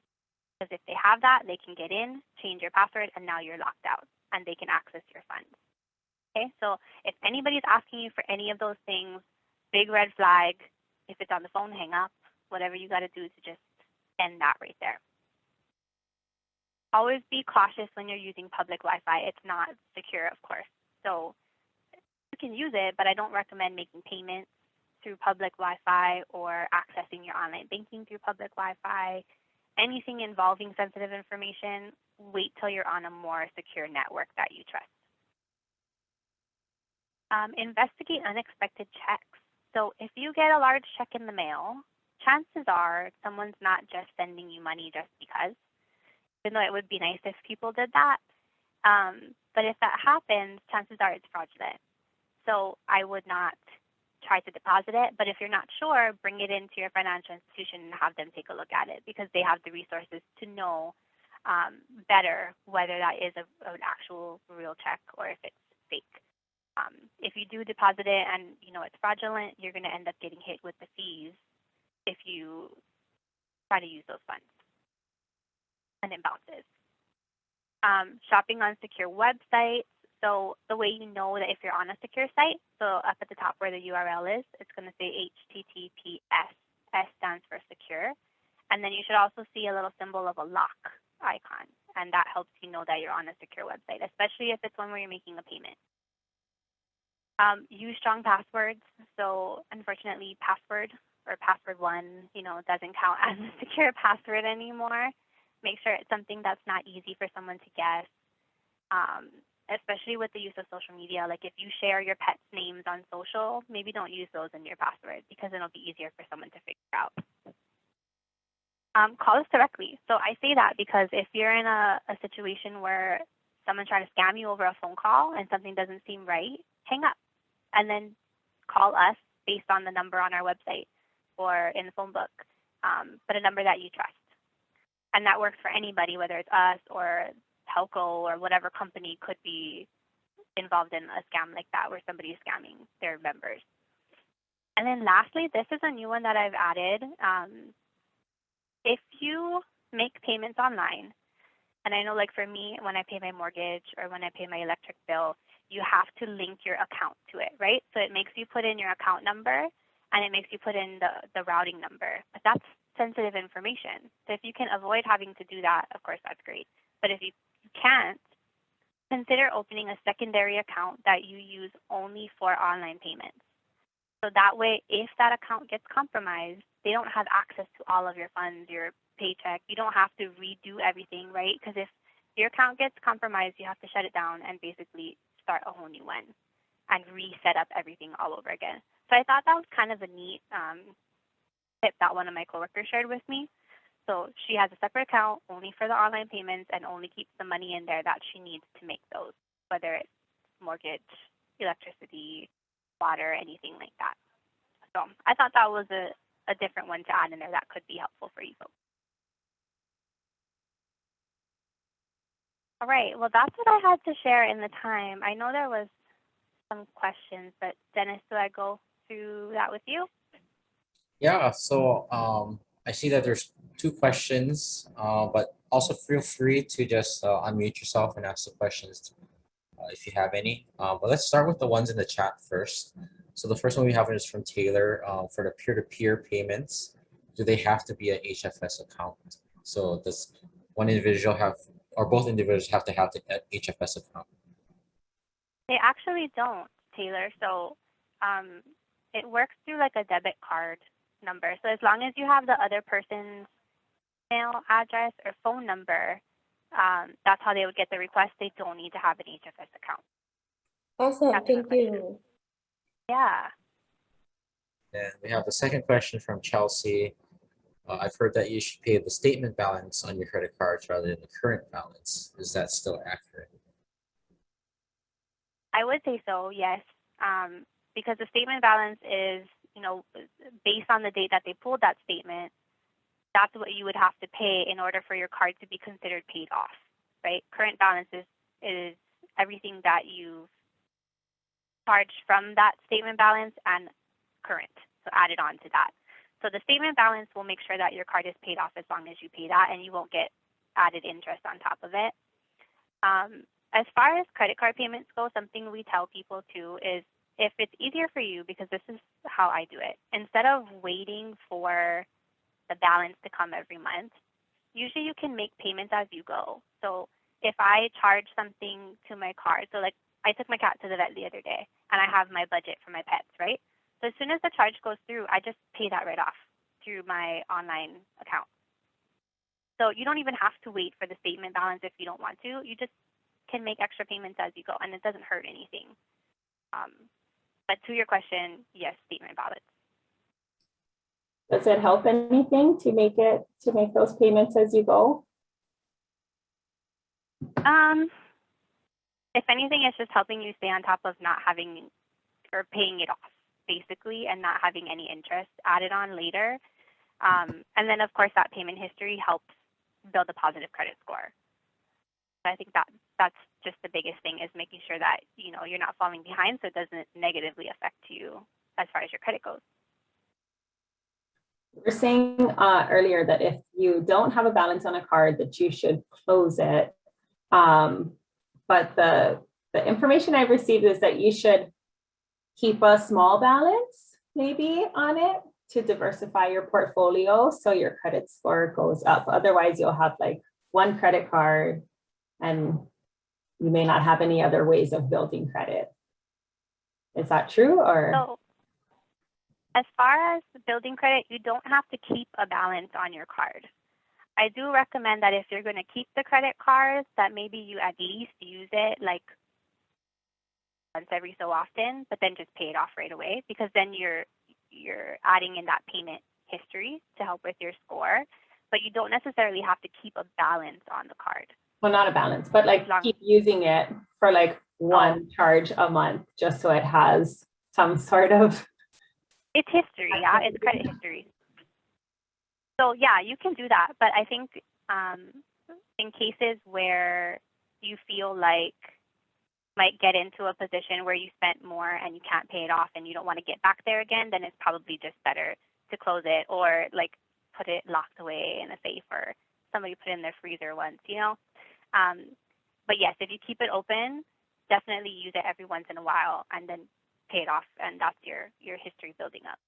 S10: Because if they have that, they can get in, change your password, and now you're locked out, and they can access your funds. Okay, so if anybody's asking you for any of those things, big red flag. If it's on the phone, hang up. Whatever you got to do to just end that right there. Always be cautious when you're using public Wi-Fi. It's not secure, of course. So you can use it, but I don't recommend making payments through public Wi-Fi or accessing your online banking through public Wi-Fi. Anything involving sensitive information, wait till you're on a more secure network that you trust. Investigate unexpected checks. So if you get a large check in the mail, chances are someone's not just sending you money just because, even though it would be nice if people did that. But if that happens, chances are it's fraudulent. So I would not try to deposit it. But if you're not sure, bring it into your financial institution and have them take a look at it, because they have the resources to know better whether that is an actual real check or if it's fake. If you do deposit it and you know it's fraudulent, you're going to end up getting hit with the fees if you try to use those funds and it bounces. Shopping on secure websites. So the way you know that if you're on a secure site, so up at the top where the URL is, it's going to say HTTPS. S stands for secure. And then you should also see a little symbol of a lock icon. And that helps you know that you're on a secure website, especially if it's one where you're making a payment. Use strong passwords. So unfortunately, password or password1, doesn't count as a secure password anymore. Make sure it's something that's not easy for someone to guess, especially with the use of social media. Like if you share your pets' names on social, maybe don't use those in your password because it'll be easier for someone to figure out. Call us directly. So I say that because if you're in a situation where someone's trying to scam you over a phone call and something doesn't seem right, hang up and then call us based on the number on our website or in the phone book, but a number that you trust. And that works for anybody, whether it's us or telco or whatever company could be involved in a scam like that where somebody is scamming their members. And then lastly, this is a new one that I've added. If you make payments online, and I know like for me, when I pay my mortgage or when I pay my electric bill, you have to link your account to it, right? So it makes you put in your account number and it makes you put in the routing number. But that's sensitive information. So if you can avoid having to do that, of course, that's great. But if you can't, consider opening a secondary account that you use only for online payments. So that way, if that account gets compromised, they don't have access to all of your funds, your paycheck. You don't have to redo everything, right? Because if your account gets compromised, you have to shut it down and basically start a whole new one and reset up everything all over again. So I thought that was kind of a neat tip that one of my coworkers shared with me. So she has a separate account only for the online payments and only keeps the money in there that she needs to make those, whether it's mortgage, electricity, water, anything like that. So I thought that was a different one to add in there that could be helpful for you folks. All right, well, that's what I had to share in the time. I know there was some questions, but Dennis, do I go through that with you?
S2: Yeah, so I see that there's 2 questions, but also feel free to just unmute yourself and ask the questions if you have any. But let's start with the ones in the chat first. So the first one we have is from Taylor. For the peer-to-peer payments, do they have to be an HFS account? So does one individual have, or both individuals have to have the HFS account?
S10: They actually don't, Taylor. So it works through like a debit card number. So as long as you have the other person's email address or phone number, that's how they would get the request. They don't need to have an HFS account.
S6: Awesome,
S10: That's
S6: thank you.
S10: Yeah.
S2: And we have the second question from Chelsea. I've heard that you should pay the statement balance on your credit cards rather than the current balance. Is that still accurate?
S10: I would say so, yes. Because the statement balance is, based on the date that they pulled that statement, that's what you would have to pay in order for your card to be considered paid off, right? Current balance is everything that you've charged from that statement balance and current, so added on to that. So the statement balance will make sure that your card is paid off as long as you pay that, and you won't get added interest on top of it. As far as credit card payments go, something we tell people too is if it's easier for you, because this is how I do it, instead of waiting for the balance to come every month, usually you can make payments as you go. So if I charge something to my card, so like I took my cat to the vet the other day and I have my budget for my pets, right? So as soon as the charge goes through, I just pay that right off through my online account. So you don't even have to wait for the statement balance if you don't want to. You just can make extra payments as you go, and it doesn't hurt anything. But to your question, yes, statement balance.
S6: Does it help anything to make those payments as you go?
S10: If anything, it's just helping you stay on top of not having or paying it off, basically, and not having any interest added on later. And then, of course, that payment history helps build a positive credit score. So I think that's just the biggest thing, is making sure that you're not falling behind, so it doesn't negatively affect you as far as your credit goes.
S6: You were saying earlier that if you don't have a balance on a card, that you should close it. But the information I've received is that you should keep a small balance maybe on it to diversify your portfolio so your credit score goes up. Otherwise, you'll have like one credit card and you may not have any other ways of building credit. Is that true? Or
S10: so, as far as building credit, you don't have to keep a balance on your card. I do recommend that if you're going to keep the credit cards, that maybe you at least use it like once every so often, but then just pay it off right away, because then you're adding in that payment history to help with your score, but you don't necessarily have to keep a balance on the card.
S6: Well, not a balance, but like keep using it for like one charge a month, just so it has some sort of.
S10: It's history, yeah, it's credit history. So yeah, you can do that, but I think in cases where you feel like might get into a position where you spent more and you can't pay it off and you don't want to get back there again, then it's probably just better to close it, or like put it locked away in a safe, or somebody put it in their freezer once, But yes, if you keep it open, definitely use it every once in a while and then pay it off, and that's your history building up.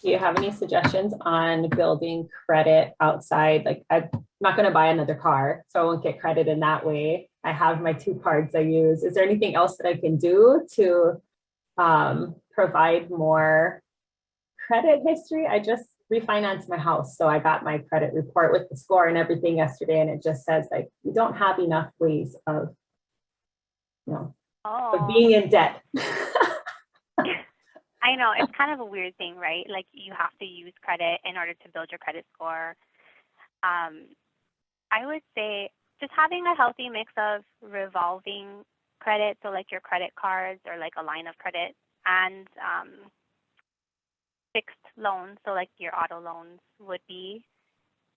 S6: Do you have any suggestions on building credit outside? Like, I'm not going to buy another car, so I won't get credit in that way. I have my 2 cards I use. Is there anything else that I can do to provide more credit history? I just refinanced my house, so I got my credit report with the score and everything yesterday, and it just says like you don't have enough ways of, of being in debt.
S10: I know, it's kind of a weird thing, right? Like you have to use credit in order to build your credit score. I would say just having a healthy mix of revolving credit, so like your credit cards or like a line of credit, and fixed loans, so like your auto loans would be.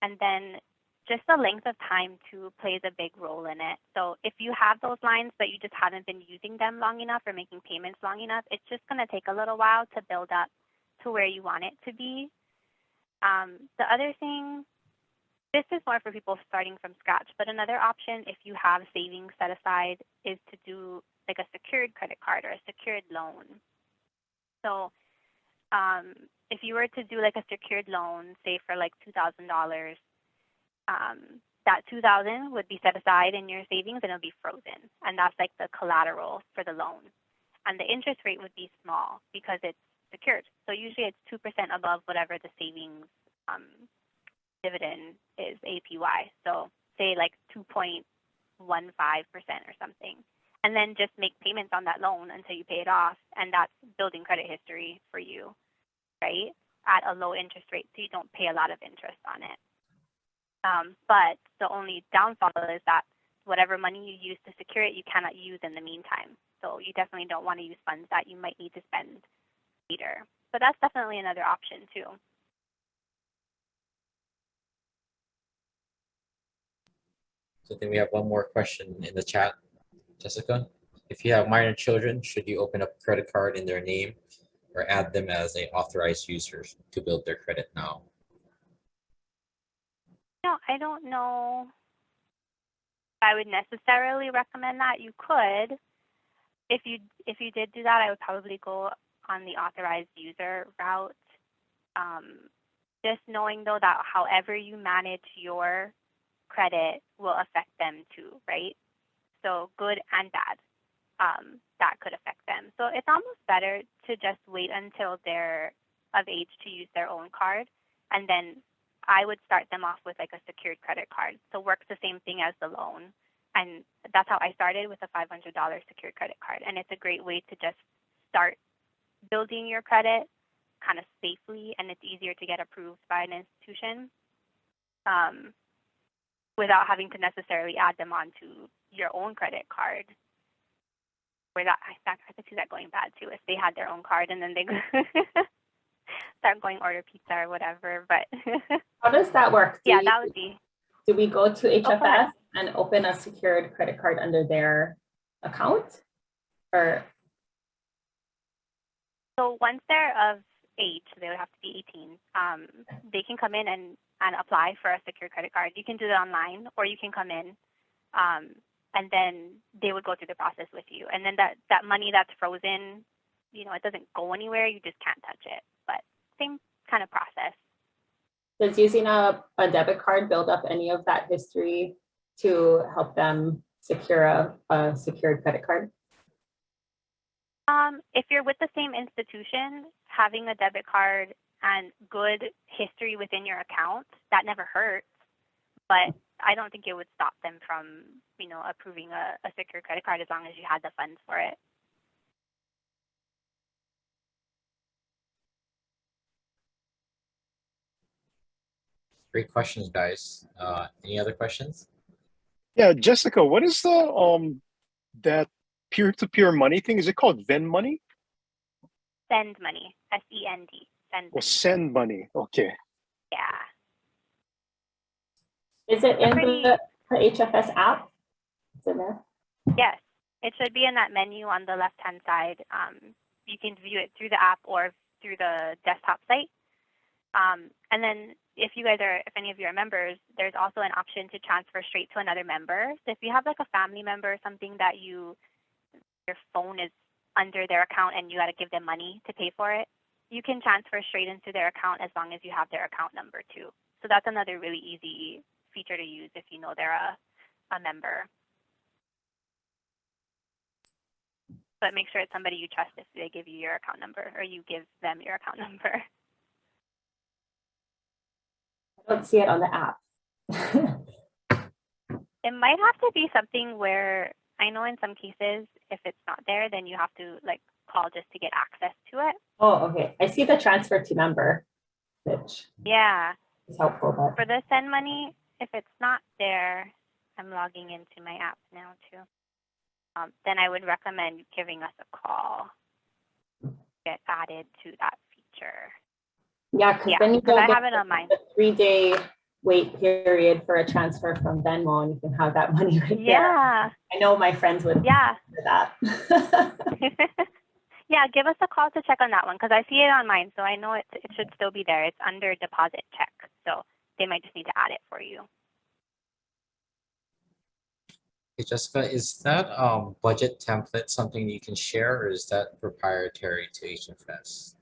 S10: And then just the length of time too plays a big role in it. So if you have those lines but you just haven't been using them long enough or making payments long enough, it's just going to take a little while to build up to where you want it to be. The other thing, this is more for people starting from scratch, but another option if you have savings set aside is to do like a secured credit card or a secured loan. So if you were to do like a secured loan, say for like $2,000, that $2,000 would be set aside in your savings and it'll be frozen. And that's like the collateral for the loan. And the interest rate would be small because it's secured. So usually it's 2% above whatever the savings dividend is, APY. So say like 2.15% or something. And then just make payments on that loan until you pay it off. And that's building credit history for you, right? At a low interest rate, so you don't pay a lot of interest on it. But the only downfall is that whatever money you use to secure it, you cannot use in the meantime. So you definitely don't want to use funds that you might need to spend later. But that's definitely another option too.
S2: So then we have one more question in the chat, Jessica. If you have minor children, should you open up a credit card in their name or add them as a authorized users to build their credit now?
S10: No, I don't know if I would necessarily recommend that. You could. If you did do that, I would probably go on the authorized user route. Just knowing though that however you manage your credit will affect them too, right? So good and bad, that could affect them. So it's almost better to just wait until they're of age to use their own card, and then I would start them off with like a secured credit card. So works the same thing as the loan. And that's how I started, with a $500 secured credit card. And it's a great way to just start building your credit kind of safely, and it's easier to get approved by an institution without having to necessarily add them onto your own credit card. Where that, I could see that going bad too, if they had their own card and then they start going order pizza or whatever. But
S6: How does that work?
S10: yeah, that would be.
S6: Do we go to
S10: go ahead.
S6: HFS and open a secured credit card under their account? Or
S10: So once they're of age, so they would have to be 18, they can come in and apply for a secured credit card. You can do it online, or you can come in, and then they would go through the process with you. And then that money that's frozen, you know, it doesn't go anywhere. You just can't touch it. But same kind of process.
S6: does using a debit card build up any of that history to help them secure a secured credit card?
S10: If you're with the same institution, having a debit card and good history within your account, that never hurts. But I don't think it would stop them from, you know, approving a secure credit card as long as you had the funds for it.
S2: Great questions, guys. Any other questions?
S3: Yeah, Jessica, what is the that peer-to-peer money thing? Is it called Ven money?
S10: Send money, SEND. Send
S3: Or
S10: money.
S3: send money? Okay.
S10: Yeah.
S6: Is it in
S10: Pretty-
S6: the HFS app? Is it there?
S10: Yes, it should be in that menu on the left-hand side. You can view it through the app or through the desktop site. And then if any of you are members, there's also an option to transfer straight to another member. So if you have like a family member or something that your phone is under their account and you got to give them money to pay for it, you can transfer straight into their account as long as you have their account number too. So that's another really easy feature to use if you know they're a member. But make sure it's somebody you trust if they give you your account number or you give them your account number.
S6: I don't see it on the app.
S10: It might have to be something where, I know in some cases, if it's not there, then you have to like call just to get access to it.
S6: Oh, okay. I see the transfer to member, which
S10: Yeah.
S6: is helpful, but
S10: For the send money, if it's not there, I'm logging into my app now too. Then I would recommend giving us a call to get added to that feature.
S6: yeah, because
S10: Yeah,
S6: then you
S10: because
S6: don't
S10: I
S6: get
S10: have it on mine.
S6: the 3-day wait period for a transfer from Venmo, and you can have that money right there.
S10: Yeah.
S6: I know my friends would
S10: Yeah.
S6: do that.
S10: Yeah, give us a call to check on that one because I see it on mine, so I know it should still be there. It's under deposit check, so they might just need to add it for you.
S2: Hey, Jessica, is that budget template something you can share, or is that proprietary to HFS?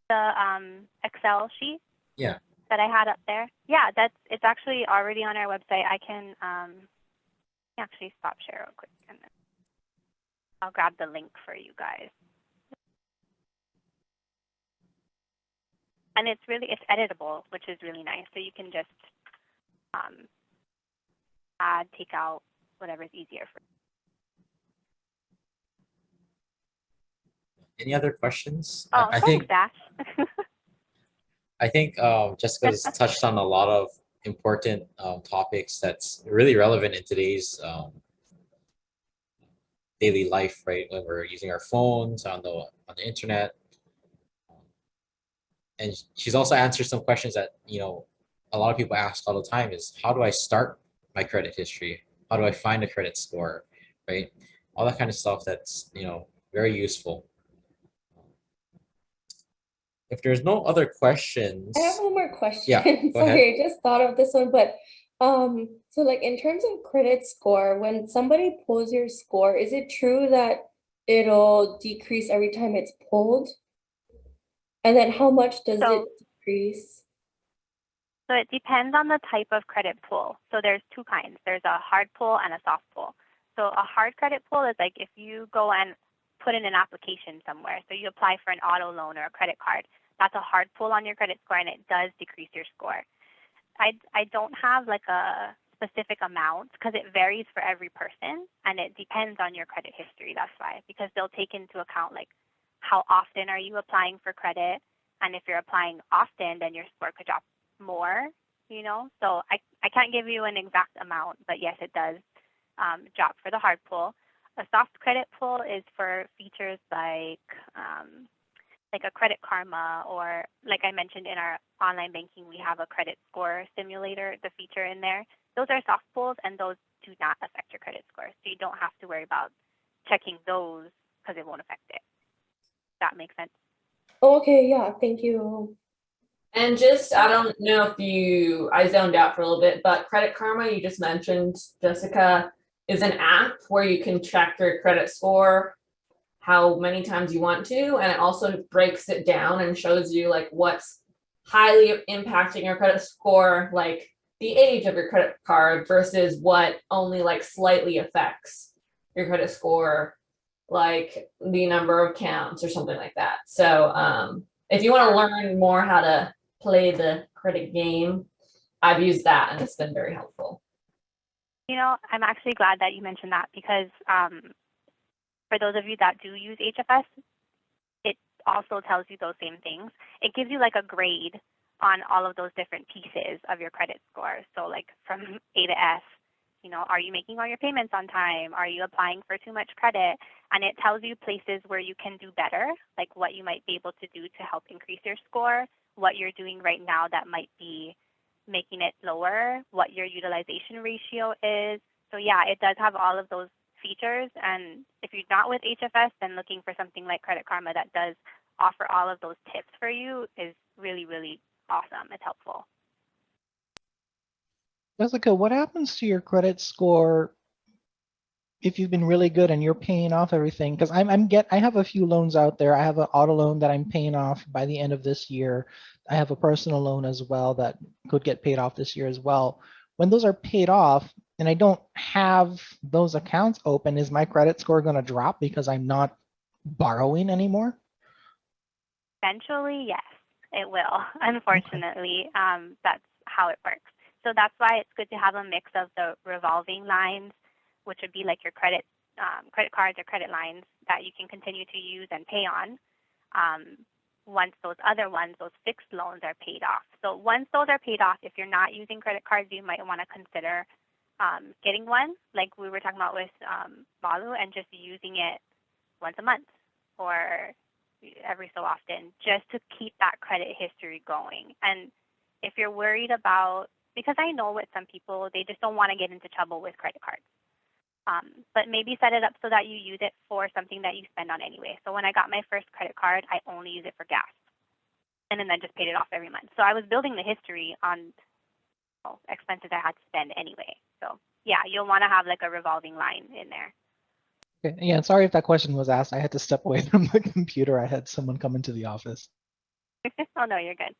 S10: The Excel sheet
S2: Yeah.
S10: that I had up there, yeah, it's actually already on our website. I can actually stop share real quick and then I'll grab the link for you guys. And it's editable, which is really nice. So you can just add, take out, whatever's easier for you.
S2: Any other questions?
S10: Oh,
S2: I
S10: thanks,
S2: think
S10: Dash.
S2: I think Jessica's touched on a lot of important topics that's really relevant in today's daily life, right? When we're using our phones on the internet, and she's also answered some questions that a lot of people ask all the time: is how do I start my credit history? How do I find a credit score, right? All that kind of stuff that's very useful. if there's no other questions,
S11: I have one more question.
S2: Yeah, go
S11: Sorry, I just thought of this one, but so like in terms of credit score, when somebody pulls your score, is it true that it'll decrease every time it's pulled? And then how much does it
S10: So,
S11: decrease?
S10: so it depends on the type of credit pull. So there's two kinds. There's a hard pull and a soft pull. So a hard credit pull is like if you go and put in an application somewhere. So you apply for an auto loan or a credit card. That's a hard pull on your credit score, and it does decrease your score. I don't have like a specific amount because it varies for every person, and it depends on your credit history. That's why, because they'll take into account like how often are you applying for credit, and if you're applying often, then your score could drop more. So I can't give you an exact amount, but yes, it does drop for the hard pull. A soft credit pull is for features like a Credit Karma, or like I mentioned in our online banking, we have a credit score simulator, the feature in there. Those are soft pulls, and those do not affect your credit score. So you don't have to worry about checking those because it won't affect it. That makes sense.
S11: Oh, okay, yeah, thank you.
S7: And just, I don't know if I zoned out for a little bit, but Credit Karma, you just mentioned, Jessica, is an app where you can check your credit score how many times you want to, and it also breaks it down and shows you like what's highly impacting your credit score, like the age of your credit card versus what only like slightly affects your credit score, like the number of accounts or something like that. So if you want to learn more how to play the credit game, I've used that and it's been very helpful.
S10: I'm actually glad that you mentioned that because for those of you that do use HFS, it also tells you those same things. It gives you like a grade on all of those different pieces of your credit score. So like from A to S, are you making all your payments on time? Are you applying for too much credit? And it tells you places where you can do better, like what you might be able to do to help increase your score, what you're doing right now that might be making it lower, what your utilization ratio is. So yeah, it does have all of those features. And if you're not with HFS, then looking for something like Credit Karma that does offer all of those tips for you is really, really awesome. It's helpful.
S8: Jessica, what happens to your credit score if you've been really good and you're paying off everything? Because I have a few loans out there. I have an auto loan that I'm paying off by the end of this year. I have a personal loan as well that could get paid off this year as well. When those are paid off and I don't have those accounts open, is my credit score going to drop because I'm not borrowing anymore?
S10: Eventually, yes, it will. Unfortunately, that's how it works. So that's why it's good to have a mix of the revolving lines, which would be like your credit cards or credit lines that you can continue to use and pay on once those other ones, those fixed loans, are paid off. So once those are paid off, if you're not using credit cards, you might want to consider getting one, like we were talking about with Malu, and just using it once a month or every so often, just to keep that credit history going. And if you're worried about, because I know with some people, they just don't want to get into trouble with credit cards. But maybe set it up so that you use it for something that you spend on anyway. So when I got my first credit card, I only use it for gas, and then just paid it off every month. So I was building the history on expenses I had to spend anyway. So yeah, you'll want to have like a revolving line in there.
S8: Okay. Yeah, sorry if that question was asked. I had to step away from the computer. I had someone come into the office.
S10: Oh no, you're good.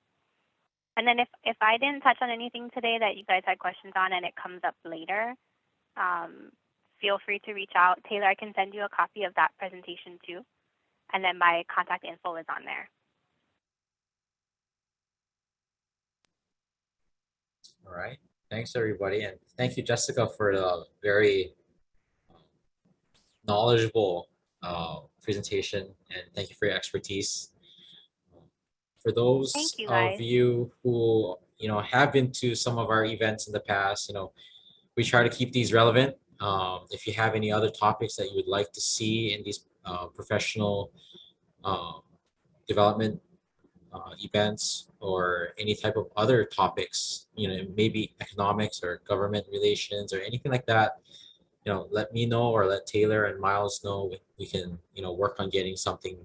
S10: And then if I didn't touch on anything today that you guys had questions on and it comes up later, feel free to reach out. Taylor, I can send you a copy of that presentation too. And then my contact info is on there.
S2: All right. Thanks, everybody. And thank you, Jessica, for the very knowledgeable presentation. And thank you for your expertise. For those of you who, have been to some of our events in the past, we try to keep these relevant. If you have any other topics that you would like to see in these professional development events, or any type of other topics, maybe economics or government relations or anything like that, let me know, or let Taylor and Miles know. We can, work on getting something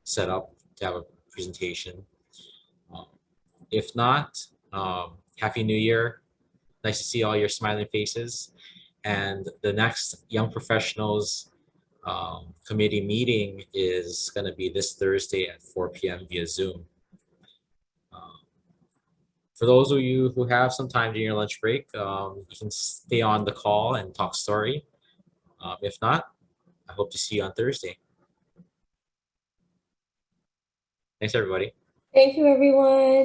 S2: set up to have a presentation. If not, Happy New Year. Nice to see all your smiling faces. And the next Young Professionals committee meeting is going to be this Thursday at 4 p.m. via Zoom. For those of you who have some time during your lunch break, you can stay on the call and talk story. If not, I hope to see you on Thursday. Thanks, everybody.
S11: Thank you, everyone.